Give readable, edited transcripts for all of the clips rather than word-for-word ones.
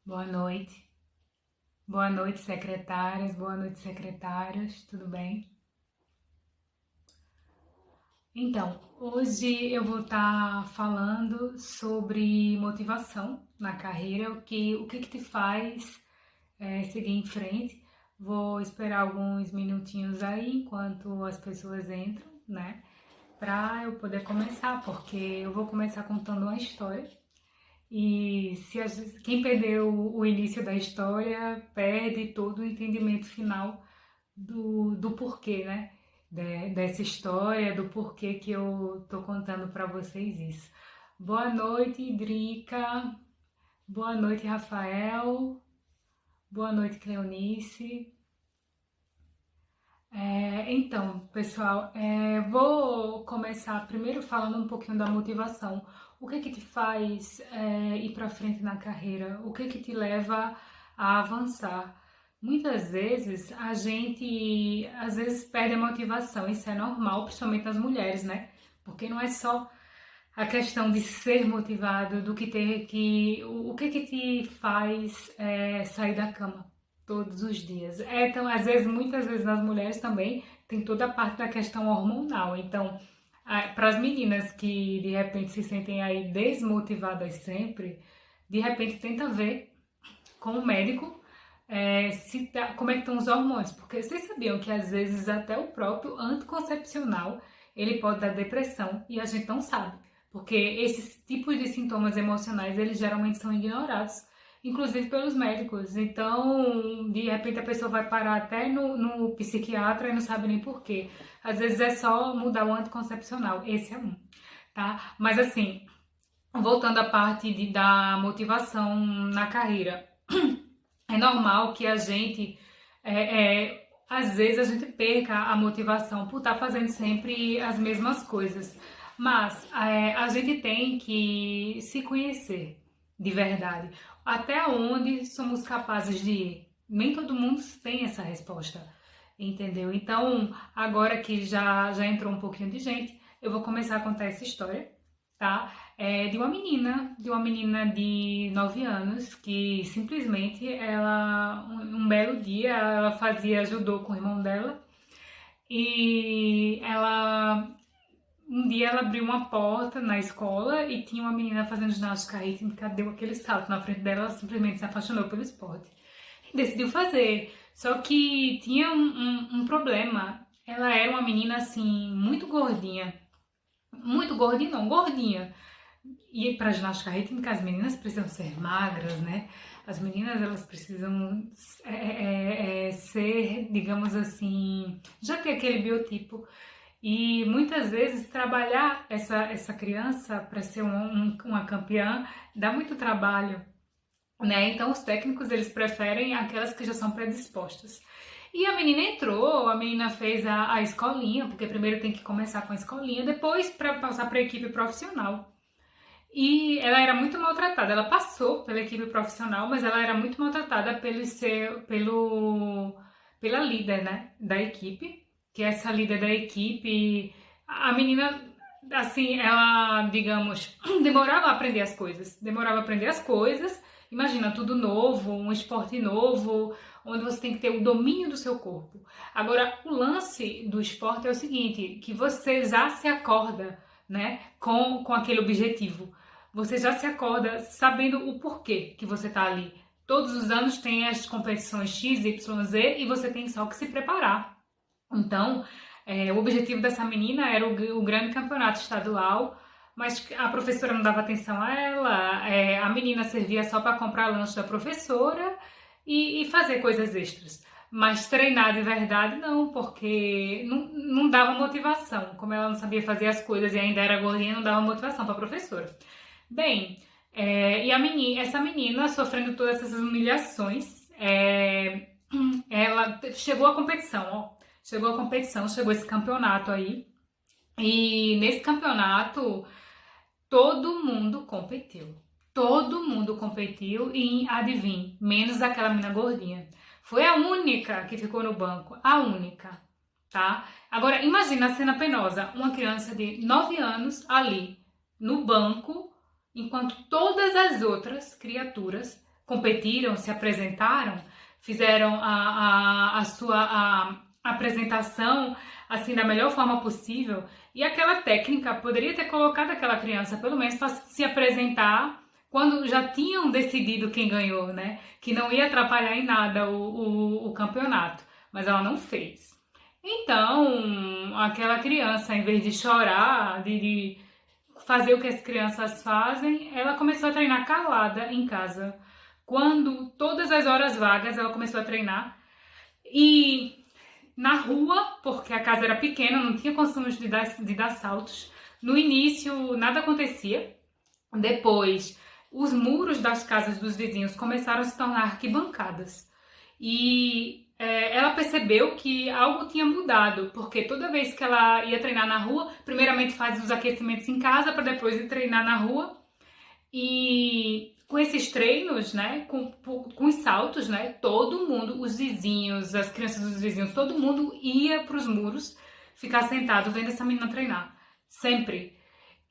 Boa noite. Boa noite, secretárias. Boa noite, secretários. Tudo bem? Então, hoje eu vou estar falando sobre motivação na carreira, o que te faz seguir em frente. Vou esperar alguns minutinhos aí enquanto as pessoas entram, né? Para eu poder começar, porque eu vou começar contando uma história. E quem perdeu o início da história perde todo o entendimento final do porquê, né? Dessa história, do porquê que eu tô contando para vocês isso. Boa noite, Drica. Boa noite, Rafael. Boa noite, Cleonice. Então, pessoal, vou começar primeiro falando um pouquinho da motivação. O que te faz ir para frente na carreira? O que te leva a avançar? Muitas vezes a gente, às vezes, perde a motivação. Isso é normal, principalmente nas mulheres, né? Porque não é só a questão de ser motivado, do que ter que, o que te faz sair da cama todos os dias. Então, às vezes, muitas vezes nas mulheres também tem toda a parte da questão hormonal. Então, para as meninas que de repente se sentem aí desmotivadas sempre, de repente tenta ver com o médico como é que estão os hormônios, porque vocês sabiam que às vezes até o próprio anticoncepcional ele pode dar depressão e a gente não sabe, porque esses tipos de sintomas emocionais eles geralmente são ignorados, inclusive pelos médicos. Então, de repente a pessoa vai parar até no psiquiatra e não sabe nem por quê. Às vezes é só mudar o anticoncepcional, esse é um, tá? Mas assim, voltando à parte da motivação na carreira, é normal que a gente, às vezes, a gente perca a motivação por estar fazendo sempre as mesmas coisas. Mas a gente tem que se conhecer de verdade. Até onde somos capazes de ir? Nem todo mundo tem essa resposta, entendeu? Então, agora que já entrou um pouquinho de gente, eu vou começar a contar essa história, tá? De uma menina de 9 anos que simplesmente um belo dia, ela fazia judô com o irmão dela e um dia ela abriu uma porta na escola e tinha uma menina fazendo ginástica rítmica, deu aquele salto na frente dela, ela simplesmente se apaixonou pelo esporte e decidiu fazer. Só que tinha um problema, ela era uma menina assim, muito gordinha não, gordinha. E para ginástica rítmica, as meninas precisam ser magras, né? As meninas, elas precisam ser, digamos assim, já ter aquele biotipo. E muitas vezes trabalhar essa criança para ser uma campeã dá muito trabalho, né? Então os técnicos, eles preferem aquelas que já são predispostas. E a menina entrou, a menina fez a escolinha, porque primeiro tem que começar com a escolinha, depois para passar para a equipe profissional. E ela era muito maltratada. Ela passou pela equipe profissional, mas ela era muito maltratada pela líder, né, da equipe. Que é essa líder da equipe, a menina, assim, ela, digamos, demorava a aprender as coisas. Demorava a aprender as coisas. Imagina, tudo novo, um esporte novo, onde você tem que ter o domínio do seu corpo. Agora, o lance do esporte é o seguinte, que você já se acorda, né, com aquele objetivo. Você já se acorda sabendo o porquê que você está ali. Todos os anos tem as competições X, Y, Z e você tem só que se preparar. Então, o objetivo dessa menina era o grande campeonato estadual, mas a professora não dava atenção a ela, a menina servia só para comprar lanche da professora e fazer coisas extras. Mas treinar de verdade não, porque não dava motivação. Como ela não sabia fazer as coisas e ainda era gordinha, não dava motivação para a professora. Bem, e essa menina sofrendo todas essas humilhações, ela chegou à competição, ó. Chegou a competição, chegou esse campeonato aí. E nesse campeonato, todo mundo competiu. Todo mundo competiu e adivinha, menos aquela menina gordinha. Foi a única que ficou no banco, a única, tá? Agora, imagina a cena penosa, uma criança de 9 anos ali, no banco, enquanto todas as outras criaturas competiram, se apresentaram, fizeram a sua apresentação assim da melhor forma possível, e aquela técnica poderia ter colocado aquela criança pelo menos para se apresentar quando já tinham decidido quem ganhou, né? Que não ia atrapalhar em nada o campeonato, mas ela não fez. Então, aquela criança, em vez de chorar, de fazer o que as crianças fazem, ela começou a treinar calada em casa. Quando todas as horas vagas ela começou a treinar, e na rua, porque a casa era pequena, não tinha condições de dar saltos. No início nada acontecia, depois os muros das casas dos vizinhos começaram a se tornar arquibancadas. E ela percebeu que algo tinha mudado, porque toda vez que ela ia treinar na rua, primeiramente faz os aquecimentos em casa para depois ir treinar na rua. E com esses treinos, né, com os saltos, né, todo mundo, os vizinhos, as crianças dos vizinhos, todo mundo ia para os muros ficar sentado vendo essa menina treinar, sempre.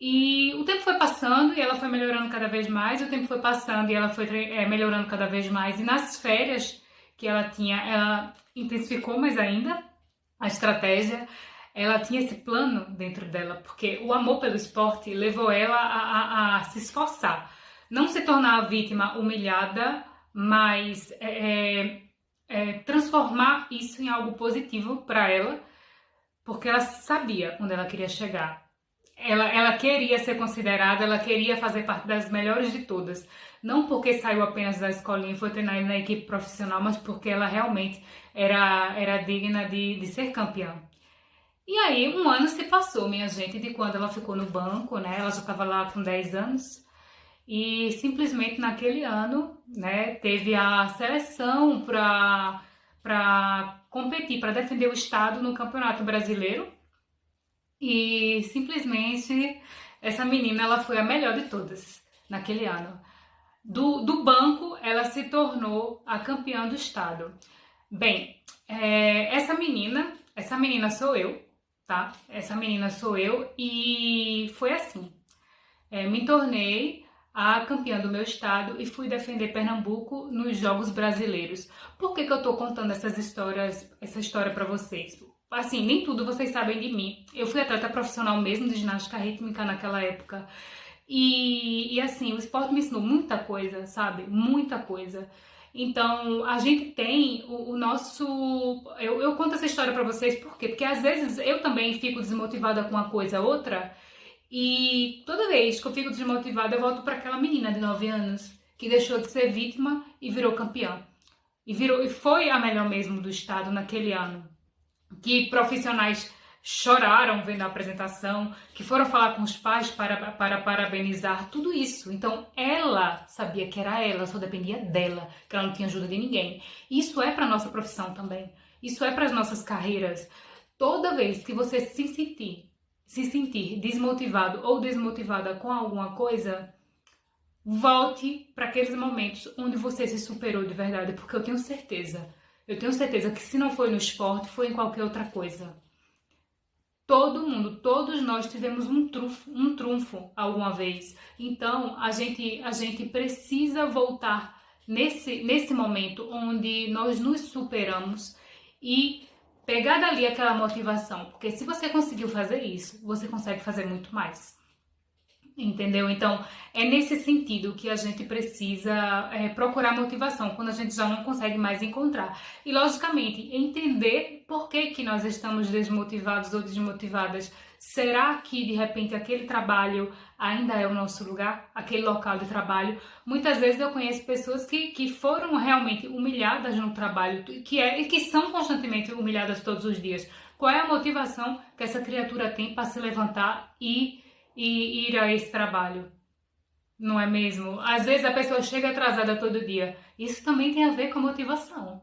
E o tempo foi passando e ela foi melhorando cada vez mais, o tempo foi passando e ela foi melhorando cada vez mais. E nas férias que ela tinha, ela intensificou mais ainda a estratégia. Ela tinha esse plano dentro dela, porque o amor pelo esporte levou ela a se esforçar. Não se tornar a vítima humilhada, mas transformar isso em algo positivo para ela, porque ela sabia onde ela queria chegar. Ela queria ser considerada, ela queria fazer parte das melhores de todas. Não porque saiu apenas da escolinha e foi treinar na equipe profissional, mas porque ela realmente era digna de ser campeã. E aí, um ano se passou, minha gente, de quando ela ficou no banco, né? Ela já estava lá com 10 anos. E simplesmente naquele ano, né, teve a seleção para competir, para defender o estado no Campeonato Brasileiro. E simplesmente essa menina, ela foi a melhor de todas naquele ano. Do banco, ela se tornou a campeã do estado. Bem, essa menina sou eu, tá? Essa menina sou eu e foi assim. Me tornei a campeã do meu estado e fui defender Pernambuco nos Jogos Brasileiros. Por que eu tô contando essa história para vocês? Assim, nem tudo vocês sabem de mim. Eu fui atleta profissional mesmo de ginástica rítmica naquela época. E assim, o esporte me ensinou muita coisa, sabe? Muita coisa. Então, a gente tem o nosso... Eu conto essa história pra vocês, por quê? Porque às vezes eu também fico desmotivada com uma coisa ou outra, e toda vez que eu fico desmotivada, eu volto para aquela menina de 9 anos, que deixou de ser vítima e virou campeã. E foi a melhor mesmo do estado naquele ano. Que profissionais choraram vendo a apresentação, que foram falar com os pais para parabenizar, tudo isso. Então, ela sabia que era ela, só dependia dela, que ela não tinha ajuda de ninguém. Isso é para a nossa profissão também. Isso é para as nossas carreiras. Toda vez que você se sentir desmotivado ou desmotivada com alguma coisa, volte para aqueles momentos onde você se superou de verdade, porque eu tenho certeza que se não foi no esporte, foi em qualquer outra coisa. Todo mundo, todos nós tivemos um trunfo alguma vez. Então, a gente precisa voltar nesse momento onde nós nos superamos e pegar dali aquela motivação. Porque se você conseguiu fazer isso, você consegue fazer muito mais. Entendeu? Então, é nesse sentido que a gente precisa procurar motivação, quando a gente já não consegue mais encontrar. E, logicamente, entender por que nós estamos desmotivados ou desmotivadas. Será que, de repente, aquele trabalho ainda é o nosso lugar? Aquele local de trabalho? Muitas vezes eu conheço pessoas que foram realmente humilhadas no trabalho e que são constantemente humilhadas todos os dias. Qual é a motivação que essa criatura tem para se levantar e ir a esse trabalho? Não é mesmo? Às vezes a pessoa chega atrasada todo dia. Isso também tem a ver com a motivação.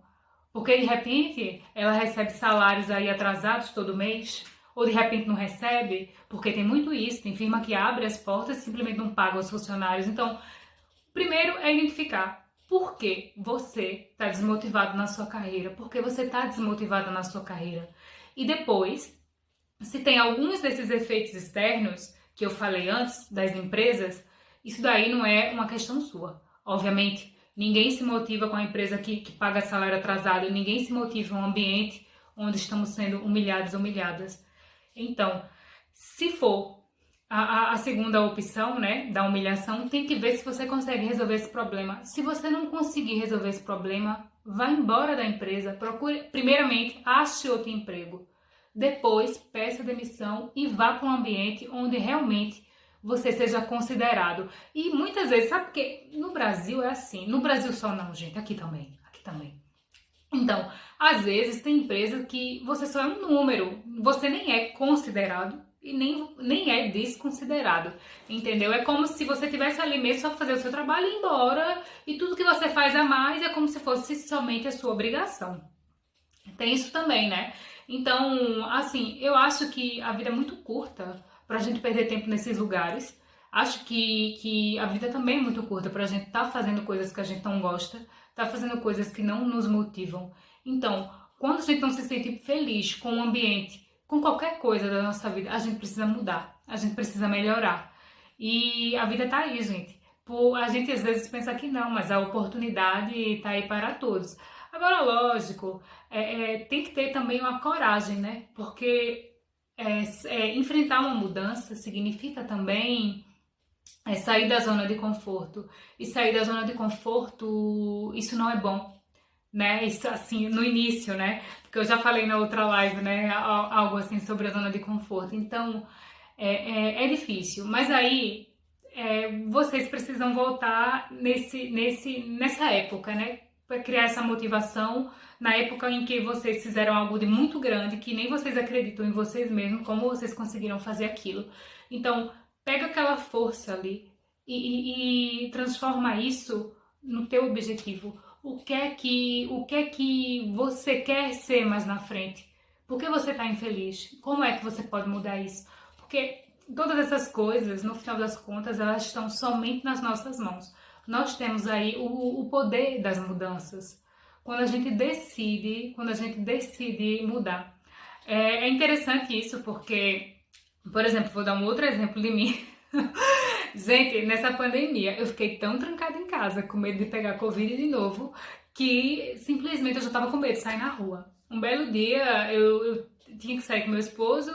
Porque de repente ela recebe salários aí atrasados todo mês, ou de repente não recebe, porque tem muito isso, tem firma que abre as portas e simplesmente não paga os funcionários. Então, primeiro é identificar por que você está desmotivado na sua carreira, por que você está desmotivada na sua carreira. E depois, se tem alguns desses efeitos externos que eu falei antes, das empresas, isso daí não é uma questão sua. Obviamente Ninguém se motiva com a empresa que paga salário atrasado, ninguém se motiva em um ambiente onde estamos sendo humilhados, humilhadas. Então, se for a segunda opção, né, da humilhação, tem que ver se você consegue resolver esse problema. Se você não conseguir resolver esse problema, vá embora da empresa, procure, primeiramente, ache outro emprego. Depois, peça demissão e vá para um ambiente onde realmente você seja considerado. E muitas vezes, sabe porque no Brasil é assim, no Brasil só não, gente, aqui também, aqui também. Então, às vezes tem empresa que você só é um número, você nem é considerado e nem é desconsiderado, entendeu? É como se você tivesse ali mesmo só fazer o seu trabalho e ir embora, e tudo que você faz a mais é como se fosse somente a sua obrigação. Tem isso também, né? Então, assim, eu acho que a vida é muito curta pra gente perder tempo nesses lugares. Acho que a vida também é muito curta pra gente estar fazendo coisas que a gente não gosta, tá fazendo coisas que não nos motivam. Então, quando a gente não se sente feliz com o ambiente, com qualquer coisa da nossa vida, a gente precisa mudar, a gente precisa melhorar. E a vida tá aí, gente. A gente às vezes pensa que não, mas a oportunidade tá aí para todos. Agora, lógico, tem que ter também uma coragem, né? Porque enfrentar uma mudança significa também sair da zona de conforto. E sair da zona de conforto, isso não é bom, né? Isso assim, no início, né? Porque eu já falei na outra live, né? Algo assim sobre a zona de conforto. Então, é difícil. Mas aí, vocês precisam voltar nessa época, né? Para criar essa motivação na época em que vocês fizeram algo de muito grande, que nem vocês acreditam em vocês mesmos, como vocês conseguiram fazer aquilo. Então, pega aquela força ali e transforma isso no teu objetivo. O que é que você quer ser mais na frente? Por que você está infeliz? Como é que você pode mudar isso? Porque todas essas coisas, no final das contas, elas estão somente nas nossas mãos. Nós temos aí o poder das mudanças. Quando a gente decide mudar. É interessante isso porque, por exemplo, vou dar um outro exemplo de mim. Gente, nessa pandemia, eu fiquei tão trancada em casa, com medo de pegar Covid de novo, que simplesmente eu já tava com medo de sair na rua. Um belo dia, eu tinha que sair com meu esposo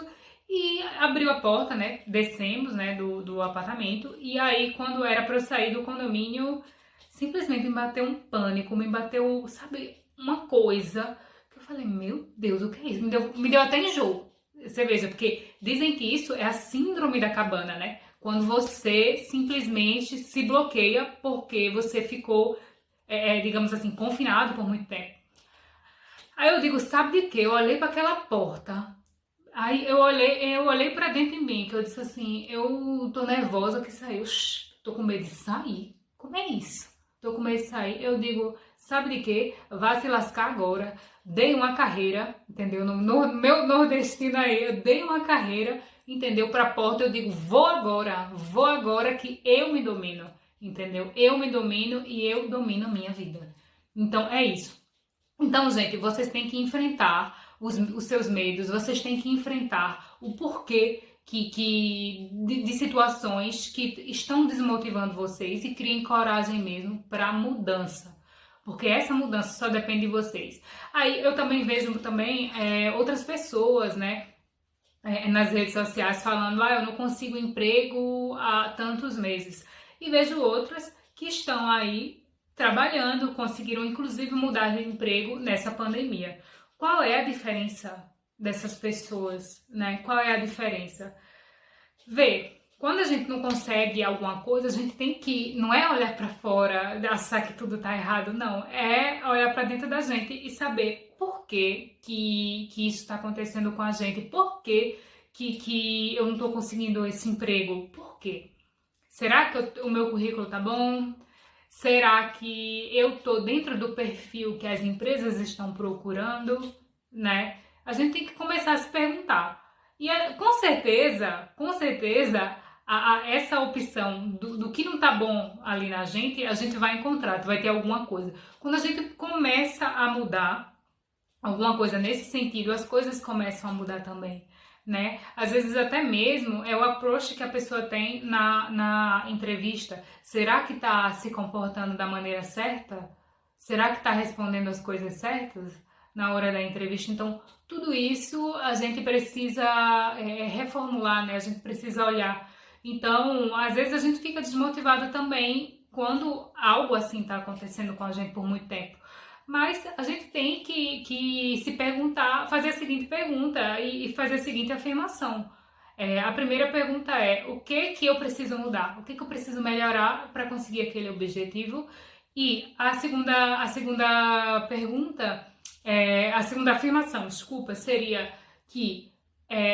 e abriu a porta, né? Descemos, né, do apartamento. E aí, quando era pra eu sair do condomínio, simplesmente me bateu um pânico, me bateu, sabe, uma coisa que eu falei, meu Deus, o que é isso? Me deu até enjoo. Você veja, porque dizem que isso é a síndrome da cabana, né? Quando você simplesmente se bloqueia porque você ficou, digamos assim, confinado por muito tempo. Aí eu digo, sabe de quê? Eu olhei para aquela porta. Aí eu olhei para dentro de mim, que eu disse assim, eu tô nervosa que saiu, tô com medo de sair. Como é isso? Tô com medo de sair. Eu digo, sabe de quê? Vá se lascar agora. Dei uma carreira, entendeu? No meu nordestino aí, eu dei uma carreira, entendeu? Pra porta, eu digo, vou agora que eu me domino, entendeu? Eu me domino e eu domino a minha vida. Então é isso. Então, gente, vocês têm que enfrentar os seus medos, vocês têm que enfrentar o porquê de situações que estão desmotivando vocês e criem coragem mesmo para a mudança. Porque essa mudança só depende de vocês. Aí eu também vejo outras pessoas, né, nas redes sociais falando, eu não consigo emprego há tantos meses. E vejo outras que estão aí trabalhando, conseguiram inclusive mudar de emprego nessa pandemia. Qual é a diferença dessas pessoas, né? Qual é a diferença? Vê, quando a gente não consegue alguma coisa, a gente tem que, não é olhar para fora, achar que tudo tá errado, não. É olhar para dentro da gente e saber por que isso está acontecendo com a gente, por que eu não tô conseguindo esse emprego, por quê? Será que o meu currículo tá bom? Será que eu tô dentro do perfil que as empresas estão procurando, né? A gente tem que começar a se perguntar. E com certeza, essa opção do que não tá bom ali na gente, a gente vai encontrar, vai ter alguma coisa. Quando a gente começa a mudar alguma coisa nesse sentido, as coisas começam a mudar também, né? Às vezes até mesmo é o approach que a pessoa tem na entrevista. Será que está se comportando da maneira certa? Será que está respondendo as coisas certas na hora da entrevista? Então, tudo isso a gente precisa reformular, né? A gente precisa olhar. Então, às vezes a gente fica desmotivado também quando algo assim está acontecendo com a gente por muito tempo. Mas a gente tem que se perguntar, fazer a seguinte pergunta e fazer a seguinte afirmação. A primeira pergunta é: o que eu preciso mudar? O que eu preciso melhorar para conseguir aquele objetivo? E a segunda pergunta, a segunda afirmação, desculpa, seria que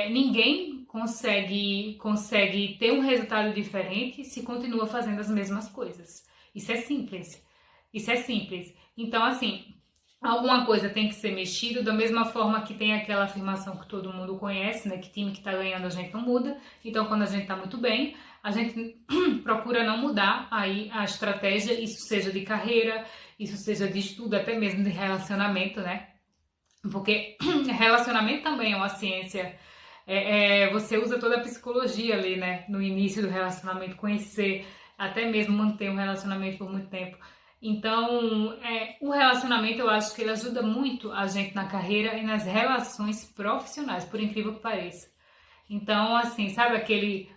ninguém consegue ter um resultado diferente se continua fazendo as mesmas coisas. Isso é simples. Isso é simples. Então, assim, alguma coisa tem que ser mexido, da mesma forma que tem aquela afirmação que todo mundo conhece, né? Que time que tá ganhando a gente não muda. Então, quando a gente tá muito bem, a gente procura não mudar aí a estratégia, isso seja de carreira, isso seja de estudo, até mesmo de relacionamento, né? Porque relacionamento também é uma ciência. Você usa toda a psicologia ali, né? No início do relacionamento, conhecer, até mesmo manter um relacionamento por muito tempo. Então, o relacionamento eu acho que ele ajuda muito a gente na carreira e nas relações profissionais, por incrível que pareça. Então, assim, sabe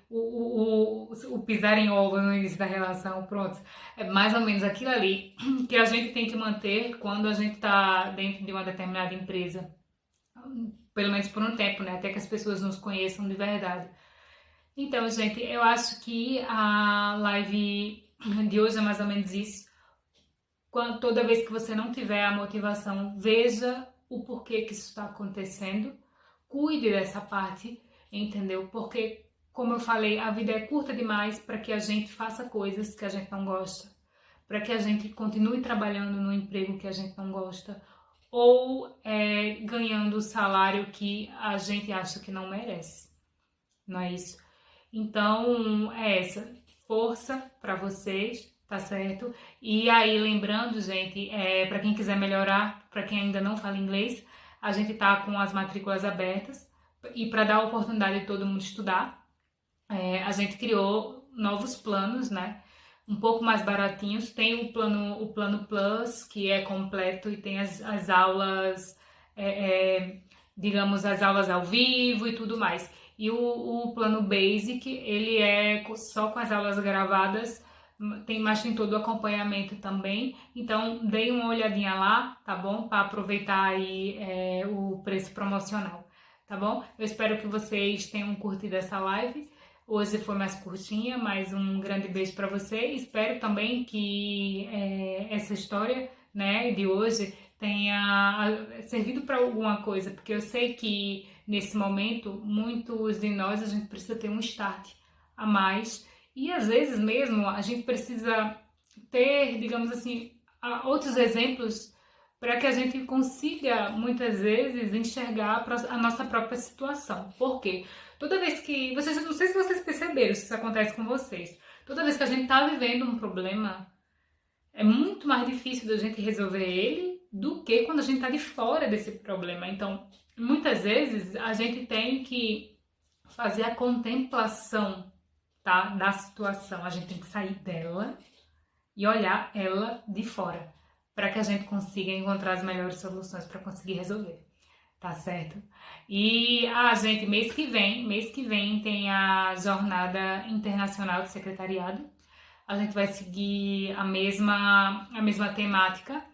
o pisar em ovo no início da relação, pronto. É mais ou menos aquilo ali que a gente tem que manter quando a gente está dentro de uma determinada empresa. Pelo menos por um tempo, né? Até que as pessoas nos conheçam de verdade. Então, gente, eu acho que a live de hoje é mais ou menos isso. Toda vez que você não tiver a motivação, veja o porquê que isso está acontecendo. Cuide dessa parte, entendeu? Porque, como eu falei, a vida é curta demais para que a gente faça coisas que a gente não gosta, para que a gente continue trabalhando no emprego que a gente não gosta, ou ganhando o salário que a gente acha que não merece. Não é isso? Então, é essa. Força para vocês, tá certo? E aí, lembrando, gente, para quem quiser melhorar, para quem ainda não fala inglês, a gente tá com as matrículas abertas e para dar a oportunidade de todo mundo estudar, a gente criou novos planos, né? Um pouco mais baratinhos. Tem o plano Plus, que é completo e tem as aulas, digamos, as aulas ao vivo e tudo mais. E o plano Basic, ele é só com as aulas gravadas, mas tem todo o acompanhamento também. Então, dei uma olhadinha lá, tá bom? Para aproveitar aí o preço promocional, tá bom? Eu espero que vocês tenham curtido essa live. Hoje foi mais curtinha, mas um grande beijo para você. Espero também que essa história, né, de hoje tenha servido para alguma coisa, porque eu sei que nesse momento muitos de nós a gente precisa ter um start a mais e às vezes mesmo a gente precisa ter, digamos assim, outros exemplos para que a gente consiga muitas vezes enxergar a nossa própria situação. Por quê? Toda vez que vocês, não sei se vocês perceberam se isso acontece com vocês, toda vez que a gente está vivendo um problema, é muito mais difícil da gente resolver ele do que quando a gente está de fora desse problema. Então, muitas vezes a gente tem que fazer a contemplação, tá, da situação. A gente tem que sair dela e olhar ela de fora, para que a gente consiga encontrar as melhores soluções para conseguir resolver. Tá certo? E, gente, mês que vem tem a Jornada Internacional de Secretariado. A gente vai seguir a mesma temática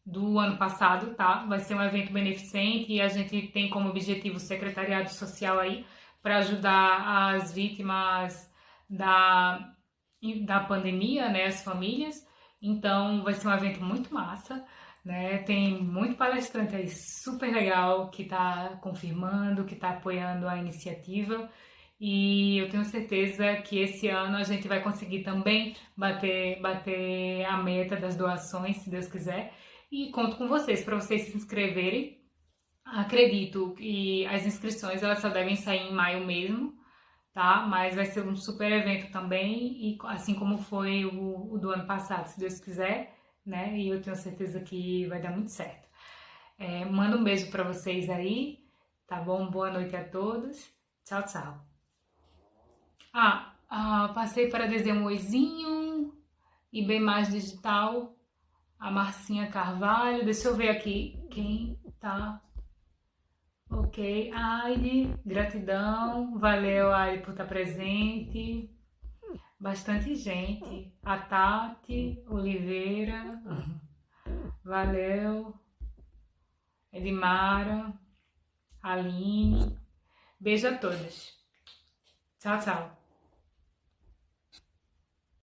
do ano passado, tá? Vai ser um evento beneficente e a gente tem como objetivo o secretariado social aí para ajudar as vítimas da pandemia, né, as famílias. Então vai ser um evento muito massa, né? Tem muito palestrante aí super legal que tá confirmando, que tá apoiando a iniciativa. E eu tenho certeza que esse ano a gente vai conseguir também bater a meta das doações, se Deus quiser. E conto com vocês para vocês se inscreverem. Acredito que as inscrições elas só devem sair em maio mesmo, tá? Mas vai ser um super evento também, e assim como foi o do ano passado, se Deus quiser, né? E eu tenho certeza que vai dar muito certo. Mando um beijo para vocês aí, tá bom? Boa noite a todos Tchau, tchau. Passei para dizer um oizinho e bem mais digital. A Marcinha Carvalho, deixa eu ver aqui quem tá. Ok, Aile, gratidão, valeu Aile por estar presente. Bastante gente. A Tati Oliveira, valeu. Edmara, Aline, beijo a todos. Tchau, tchau.